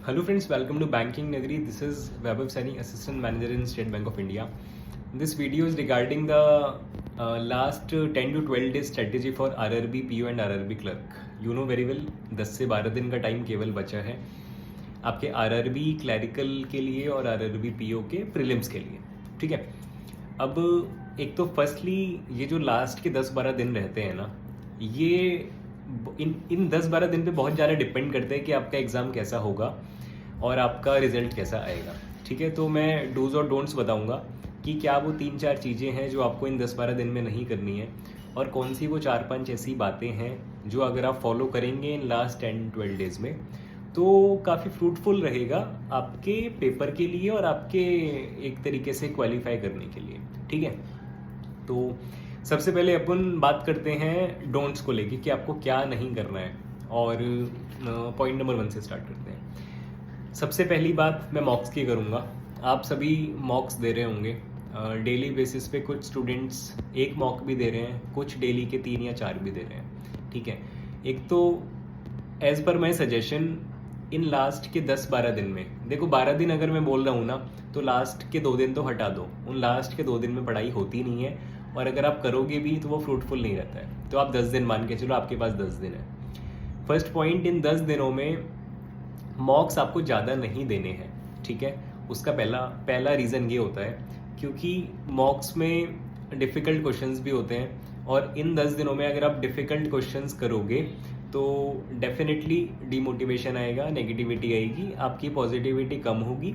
Hello friends, welcome to Banking Nagari. This is Vaibhav Saini, Assistant Manager in State Bank of India. This video is regarding the last 10 to 12 days strategy for RRB PO and RRB clerk. You know very well 10 से 12 दिन का time केवल बचा है आपके RRB clerical के लिए और RRB PO के प्रीलिम्स के लिए. ठीक है, अब एक तो फर्स्टली ये जो लास्ट के 10-12 दिन रहते हैं ना, ये इन 10-12 दिन पे बहुत ज़्यादा डिपेंड करते हैं कि आपका एग्ज़ाम कैसा होगा और आपका रिजल्ट कैसा आएगा. ठीक है, तो मैं डूज और डोंट्स बताऊंगा कि क्या वो 3-4 चीज़ें हैं जो आपको इन 10-12 दिन में नहीं करनी है और कौन सी वो 4-5 ऐसी बातें हैं जो अगर आप फॉलो करेंगे इन लास्ट 10-12 डेज़ में तो काफ़ी फ्रूटफुल रहेगा आपके पेपर के लिए और आपके एक तरीके से क्वालिफाई करने के लिए. ठीक है, तो सबसे पहले अपन बात करते हैं डोंट्स को लेके कि आपको क्या नहीं करना है और पॉइंट नंबर 1 से स्टार्ट करते हैं. सबसे पहली बात मैं मॉक्स की करूँगा. आप सभी मॉक्स दे रहे होंगे डेली बेसिस पे. कुछ स्टूडेंट्स एक मॉक भी दे रहे हैं, कुछ डेली के 3 या 4 भी दे रहे हैं. ठीक है, एक तो as per my suggestion in last के 10-12 दिन में देखो, 12 दिन अगर मैं बोल रहा हूँ ना तो लास्ट के 2 दिन तो हटा दो. उन लास्ट के 2 दिन में पढ़ाई होती नहीं है और अगर आप करोगे भी तो वो फ्रूटफुल नहीं रहता है. तो आप 10 दिन मान के चलो, आपके पास 10 दिन है. फर्स्ट पॉइंट, इन 10 दिनों में मॉक्स आपको ज़्यादा नहीं देने हैं. ठीक है, उसका पहला रीज़न ये होता है क्योंकि मॉक्स में डिफ़िकल्ट क्वेश्चंस भी होते हैं और इन 10 दिनों में अगर आप डिफ़िकल्ट क्वेश्चंस करोगे तो डेफिनेटली डिमोटिवेशन आएगा, नेगेटिविटी आएगी, आपकी पॉजिटिविटी कम होगी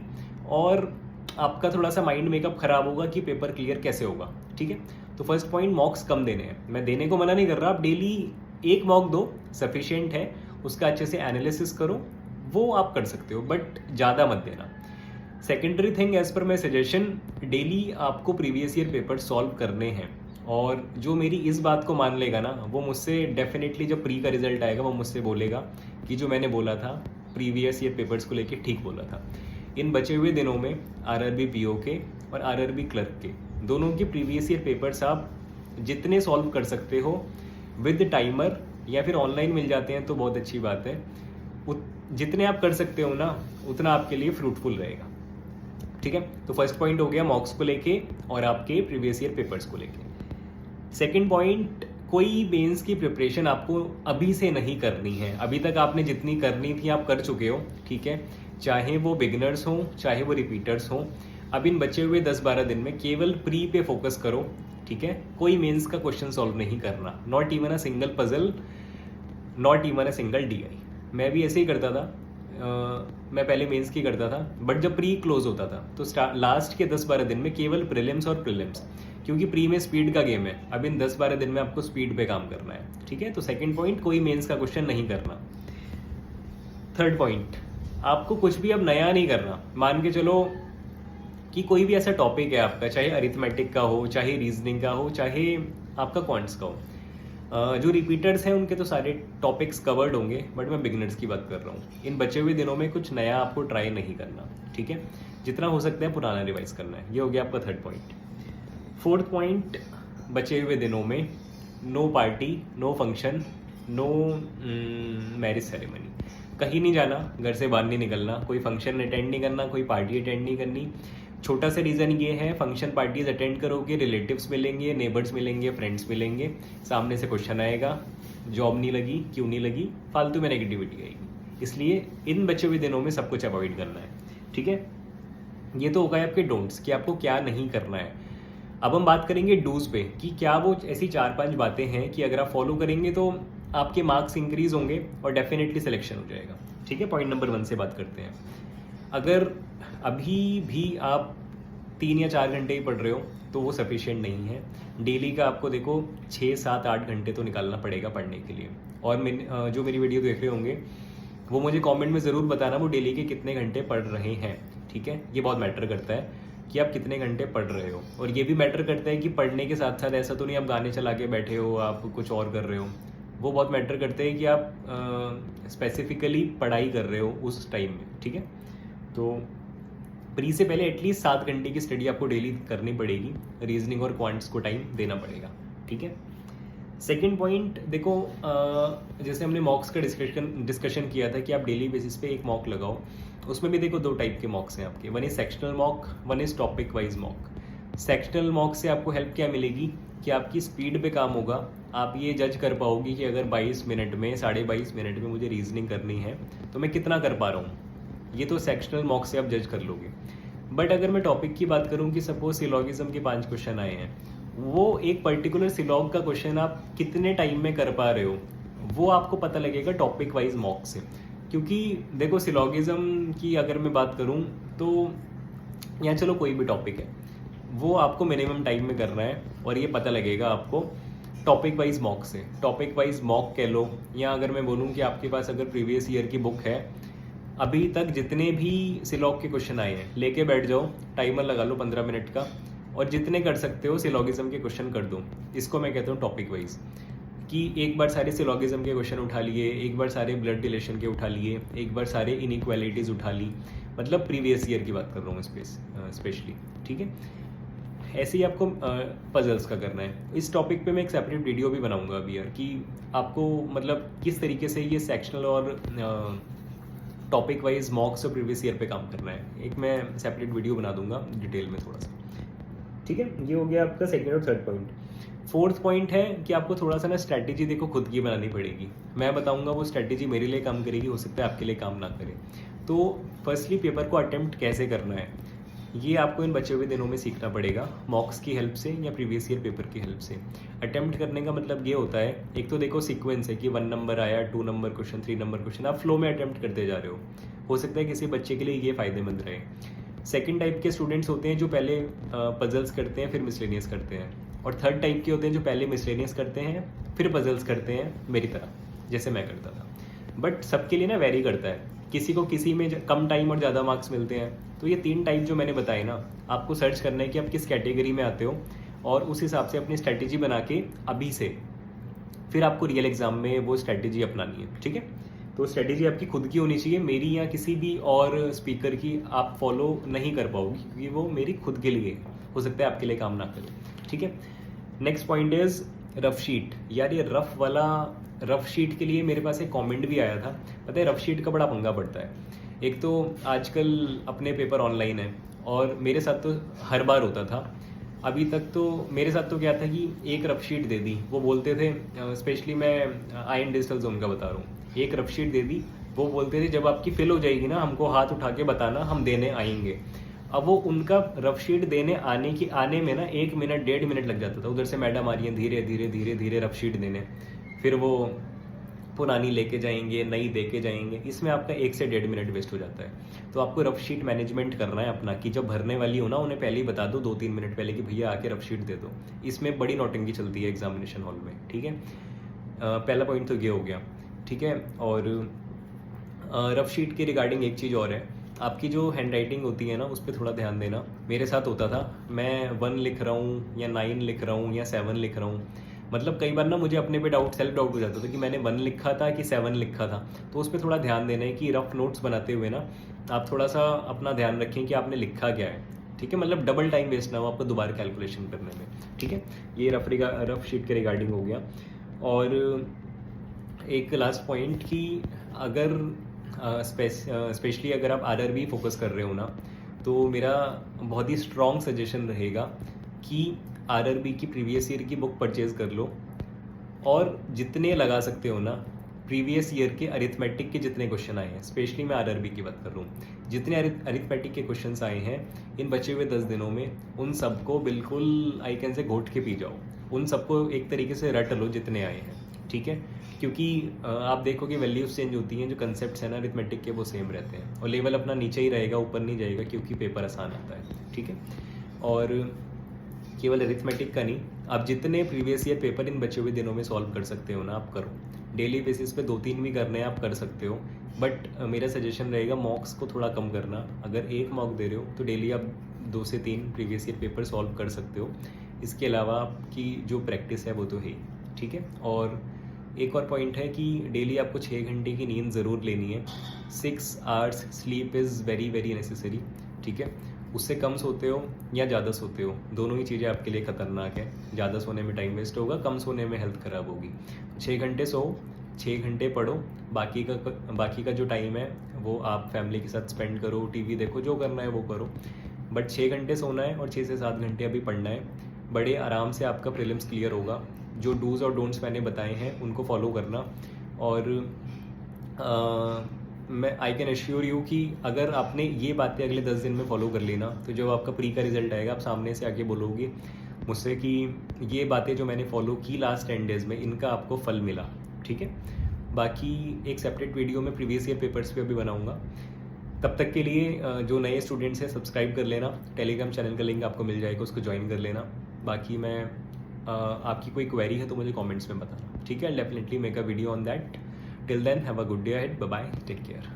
और आपका थोड़ा सा माइंड मेकअप ख़राब होगा कि पेपर क्लियर कैसे होगा. ठीक है, तो फर्स्ट पॉइंट, मॉक्स कम देने हैं. मैं देने को मना नहीं कर रहा, आप डेली एक मॉक दो, सफिशिएंट है. उसका अच्छे से एनालिसिस करो, वो आप कर सकते हो, बट ज़्यादा मत देना. Secondary thing, as per my suggestion, daily आपको प्रीवियस ईयर पेपर सॉल्व करने हैं और जो मेरी इस बात को मान लेगा ना वो मुझसे डेफिनेटली जब प्री का रिजल्ट आएगा वो मुझसे बोलेगा कि जो मैंने बोला था प्रीवियस ईयर पेपर्स को लेके ठीक बोला था. इन बचे हुए दिनों में RRB PO के और RRB क्लर्क के दोनों के प्रीवियस ईयर पेपर्स आप जितने सॉल्व कर सकते हो विद टाइमर या फिर ऑनलाइन मिल जाते हैं तो बहुत अच्छी बात है. जितने आप कर सकते हो ना उतना आपके लिए फ्रूटफुल रहेगा. ठीक है, तो फर्स्ट पॉइंट हो गया मॉक्स को लेके और आपके प्रीवियस ईयर पेपर्स को लेके. सेकंड पॉइंट, कोई मेंस की प्रिपरेशन आपको अभी से नहीं करनी है. अभी तक आपने जितनी करनी थी आप कर चुके हो. ठीक है, चाहे वो बिगिनर्स हों चाहे वो रिपीटर्स हों. अब इन बचे हुए 10-12 दिन में केवल प्री पे फोकस करो. ठीक है, कोई मेंस का क्वेश्चन सॉल्व नहीं करना. Not even a single puzzle, not even a single DI. मैं भी ऐसे ही करता था. मैं पहले मेंस की करता था, बट जब प्री क्लोज होता था तो लास्ट के 10-12 दिन में केवल प्रीलिम्स और प्रीलिम्स, क्योंकि प्री में स्पीड का गेम है. अब इन 10-12 दिन में आपको स्पीड पे काम करना है. ठीक है, तो सेकंड पॉइंट, कोई मेंस का क्वेश्चन नहीं करना. थर्ड पॉइंट, आपको कुछ भी अब नया नहीं करना. मान के चलो कि कोई भी ऐसा टॉपिक है आपका, चाहे अरिथमेटिक का हो, चाहे रीजनिंग का हो, चाहे आपका क्वांट्स का हो. जो रिपीटर्स हैं उनके तो सारे टॉपिक्स कवर्ड होंगे, बट मैं बिगिनर्स की बात कर रहा हूँ. इन बचे हुए दिनों में कुछ नया आपको ट्राई नहीं करना. ठीक है, जितना हो सकता है पुराना रिवाइज करना है. ये हो गया आपका थर्ड पॉइंट. फोर्थ पॉइंट, बचे हुए दिनों में no party, no function, no marriage ceremony. कहीं नहीं जाना, घर से बाहर नहीं निकलना, कोई फंक्शन अटेंड नहीं करना, कोई पार्टी अटेंड नहीं करनी. छोटा सा रीज़न ये है, फंक्शन पार्टीज अटेंड करोगे, रिलेटिव्स मिलेंगे, नेबर्स मिलेंगे, फ्रेंड्स मिलेंगे, सामने से क्वेश्चन आएगा, जॉब नहीं लगी, क्यों नहीं लगी, फालतू में नेगेटिविटी आएगी. इसलिए इन बचे हुए दिनों में सब कुछ अवॉइड करना है. ठीक है, ये तो होगा आपके डोंट्स कि आपको क्या नहीं करना है. अब हम बात करेंगे डूज पे कि क्या वो ऐसी 4-5 बातें हैं कि अगर आप फॉलो करेंगे तो आपके मार्क्स इंक्रीज होंगे और डेफिनेटली सिलेक्शन हो जाएगा. ठीक है, पॉइंट नंबर 1 से बात करते हैं. अगर अभी भी आप 3 या 4 घंटे ही पढ़ रहे हो तो वो सफिशिएंट नहीं है. डेली का आपको देखो 6-7-8 घंटे तो निकालना पड़ेगा पढ़ने के लिए. और जो मेरी वीडियो देख रहे होंगे वो मुझे कमेंट में ज़रूर बताना वो डेली के कितने घंटे पढ़ रहे हैं. ठीक है, ये बहुत मैटर करता है कि आप कितने घंटे पढ़ रहे हो. और ये भी मैटर करता है कि पढ़ने के साथ साथ ऐसा तो नहीं आप गाने चला के बैठे हो, आप कुछ और कर रहे हो. वो बहुत मैटर करते हैं कि आप स्पेसिफिकली पढ़ाई कर रहे हो उस टाइम में. ठीक है, तो प्री से पहले एटलीस्ट 7 घंटे की स्टडी आपको डेली करनी पड़ेगी. रीजनिंग और क्वांट्स को टाइम देना पड़ेगा. ठीक है, सेकेंड पॉइंट देखो, जैसे हमने मॉक्स का डिस्कशन किया था कि आप डेली बेसिस पे एक मॉक लगाओ। उसमें भी देखो दो टाइप के मॉक्स हैं आपके, one is sectional mock, one is topic wise mock. Sectional mock से आपको हेल्प क्या मिलेगी कि आपकी स्पीड पे काम होगा। आप ये जज कर पाओगे कि अगर 22 मिनट में 22.5 मिनट में मुझे रीजनिंग करनी है तो मैं कितना कर पा रहा हूँ। ये तो सेक्शनल मॉक से आप जज कर लोगे। बट अगर मैं टॉपिक की बात करूँ कि सपोज सिलॉगिज्म के 5 क्वेश्चन आए हैं, वो एक पर्टिकुलर सिलॉग का क्वेश्चन आप कितने टाइम में कर पा रहे हो वो आपको पता लगेगा टॉपिक वाइज मॉक से। क्योंकि देखो सिलॉगिज्म की अगर मैं बात करूँ तो यहाँ चलो कोई भी टॉपिक है वो आपको मिनिमम टाइम में करना है और ये पता लगेगा आपको टॉपिक वाइज मॉक से। टॉपिक वाइज मॉक कह लो, या अगर मैं बोलूँ कि आपके पास अगर प्रीवियस ईयर की बुक है, अभी तक जितने भी सिलॉग के क्वेश्चन आए हैं लेके बैठ जाओ, टाइमर लगा लो 15 मिनट का और जितने कर सकते हो सिलॉगिज्म के क्वेश्चन कर दो। इसको मैं कहता हूँ टॉपिक वाइज, कि एक बार सारे सिलॉगिज्म के क्वेश्चन उठा लिए, एक बार सारे ब्लड रिलेशन के उठा लिए, एक बार सारे इनइक्वालिटीज़ उठा ली, मतलब प्रीवियस ईयर की बात कर रहा हूँ स्पेशली। ठीक है, ऐसे ही आपको पजल्स का करना है। इस टॉपिक पे मैं एक सेपरेट वीडियो भी बनाऊंगा अभी यार, कि आपको मतलब किस तरीके से ये सेक्शनल और टॉपिक वाइज मॉक्स और प्रीवियस ईयर पे काम करना है। एक मैं सेपरेट वीडियो बना दूंगा डिटेल में थोड़ा सा। ठीक है, ये हो गया आपका सेकेंड और थर्ड पॉइंट। फोर्थ पॉइंट है कि आपको थोड़ा सा ना स्ट्रैटेजी देखो खुद की बनानी पड़ेगी। मैं बताऊंगा वो स्ट्रैटेजी मेरे लिए काम करेगी, हो सकता है आपके लिए काम ना करे। तो फर्स्टली पेपर को अटेम्प्ट कैसे करना है ये आपको इन बचे हुए दिनों में सीखना पड़ेगा, मॉक्स की हेल्प से या प्रीवियस ईयर पेपर की हेल्प से। अटेम्प्ट करने का मतलब ये होता है, एक तो देखो सीक्वेंस है कि 1 नंबर आया, 2 नंबर क्वेश्चन, 3 नंबर क्वेश्चन, आप फ्लो में अटेम्प्ट करते जा रहे हो सकता है किसी बच्चे के लिए ये फ़ायदेमंद रहे। सेकंड टाइप के स्टूडेंट्स होते हैं जो पहले पजल्स करते हैं फिर मिसलेनियस करते हैं, और थर्ड टाइप के होते हैं जो पहले मिसलेनियस करते हैं फिर पजल्स करते हैं, मेरी तरह जैसे मैं करता था। बट सबके लिए ना वेरी करता है, किसी को किसी में कम टाइम और ज़्यादा मार्क्स मिलते हैं। तो ये 3 टाइप जो मैंने बताए ना, आपको सर्च करना है कि आप किस कैटेगरी में आते हो और उस हिसाब से अपनी स्ट्रैटेजी बना के अभी से फिर आपको रियल एग्जाम में वो स्ट्रैटेजी अपनानी है। ठीक है, तो स्ट्रैटेजी आपकी खुद की होनी चाहिए, मेरी या किसी भी और स्पीकर की आप फॉलो नहीं कर पाओगी, क्योंकि वो मेरी खुद के लिए हो सकता है आपके लिए काम ना करे। ठीक है, next point is rough sheet. यार ये रफ शीट के लिए मेरे पास एक कमेंट भी आया था। पता है रफ शीट का बड़ा पंगा पड़ता है। एक तो आजकल अपने पेपर ऑनलाइन है और मेरे साथ तो हर बार होता था अभी तक। तो मेरे साथ तो क्या था कि एक रफ शीट दे दी, वो बोलते थे, स्पेशली मैं आयन डिजिटल जोन का बता रहा हूँ, एक रफ शीट दे दी, वो बोलते थे जब आपकी फिल हो जाएगी ना हमको हाथ उठा के बताना, हम देने आएंगे। अब वो उनका रफ शीट देने आने में ना 1 मिनट 1.5 मिनट लग जाता था। उधर से मैडम आ रही है धीरे धीरे धीरे धीरे रफ शीट देने, फिर वो पुरानी लेके जाएंगे, नई दे के जाएंगे, इसमें आपका 1 से 1.5 मिनट वेस्ट हो जाता है। तो आपको रफ शीट मैनेजमेंट करना है अपना, कि जब भरने वाली हो ना उन्हें पहले ही बता दो 2-3 मिनट पहले कि भैया आके रफ शीट दे दो। इसमें बड़ी नोटिंगी चलती है एग्जामिनेशन हॉल में। ठीक है, पहला पॉइंट तो ये हो गया। ठीक है, और रफ शीट के रिगार्डिंग एक चीज़ और है, आपकी जो हैंड राइटिंग होती है ना उस पर थोड़ा ध्यान देना। मेरे साथ होता था, मैं 1 लिख रहा हूँ या 9 लिख रहा हूँ या 7 लिख रहा हूँ, मतलब कई बार ना मुझे अपने पे सेल्फ डाउट हो जाता था कि मैंने 1 लिखा था कि 7 लिखा था। तो उस पर थोड़ा ध्यान देना है कि रफ नोट्स बनाते हुए ना आप थोड़ा सा अपना ध्यान रखें कि आपने लिखा क्या है। ठीक है, मतलब डबल टाइम वेस्ट ना हो आपको दोबारा कैलकुलेशन करने में। ठीक है, ये रफ शीट के रिगार्डिंग हो गया। और एक लास्ट पॉइंट कि अगर स्पेशली अगर आप आरआरबी फोकस कर रहे हो ना, तो मेरा बहुत ही स्ट्रॉन्ग सजेशन रहेगा कि आरआरबी की प्रीवियस ईयर की बुक परचेज कर लो, और जितने लगा सकते हो ना प्रीवियस ईयर के अरिथमेटिक के जितने क्वेश्चन आए हैं, स्पेशली मैं आरआरबी की बात कर रहा हूँ, जितने अरिथमेटिक के क्वेश्चंस आए हैं इन बचे हुए 10 दिनों में, उन सबको बिल्कुल आई कैन से घोट के पी जाओ, उन सबको एक तरीके से रट लो जितने आए हैं। ठीक है, क्योंकि आप देखो कि वैल्यूज चेंज होती हैं, जो कंसेप्ट है ना अरिथमेटिक के वो सेम रहते हैं, और लेवल अपना नीचे ही रहेगा, ऊपर नहीं जाएगा, क्योंकि पेपर आसान आता है। ठीक है, और केवल अरिथमेटिक का नहीं, आप जितने प्रीवियस ईयर पेपर इन बचे हुए दिनों में सॉल्व कर सकते हो ना आप करो। डेली बेसिस पे 2-3 भी करने हैं आप कर सकते हो, बट मेरा सजेशन रहेगा मॉक्स को थोड़ा कम करना। अगर 1 मॉक दे रहे हो तो डेली आप 2 से 3 प्रीवियस ईयर पेपर सॉल्व कर सकते हो। इसके अलावा आपकी जो प्रैक्टिस है वो तो है ही। ठीक है, और एक और पॉइंट है कि डेली आपको 6 घंटे की नींद ज़रूर लेनी है। 6 hours sleep is very very necessary. ठीक है, उससे कम सोते हो या ज़्यादा सोते हो, दोनों ही चीज़ें आपके लिए ख़तरनाक है। ज़्यादा सोने में टाइम वेस्ट होगा, कम सोने में हेल्थ ख़राब होगी। 6 घंटे सो, 6 घंटे पढ़ो, बाकी का जो टाइम है वो आप फैमिली के साथ स्पेंड करो, टीवी देखो, जो करना है वो करो। बट 6 घंटे सोना है और 6 से 7 घंटे अभी पढ़ना है। बड़े आराम से आपका प्रीलिम्स क्लियर होगा। जो डूज़ और डोंट्स मैंने बताए हैं उनको फॉलो करना। और मैं आई कैन एश्योर यू कि अगर आपने ये बातें अगले 10 दिन में फॉलो कर ली ना, तो जब आपका प्री का रिजल्ट आएगा आप सामने से आके बोलोगे मुझसे कि ये बातें जो मैंने फॉलो की लास्ट 10 डेज़ में, इनका आपको फल मिला। ठीक है, बाकी एक सेपरेट वीडियो में प्रीवियस ईयर पेपर्स पे भी बनाऊंगा। तब तक के लिए जो नए स्टूडेंट्स हैं सब्सक्राइब कर लेना, टेलीग्राम चैनल का लिंक आपको मिल जाएगा, उसको ज्वाइन कर लेना। बाकी मैं आपकी कोई क्वेरी है तो मुझे कमेंट्स में बताना। ठीक है, definitely make a video on that. Till then have a good day ahead, bye bye, take care.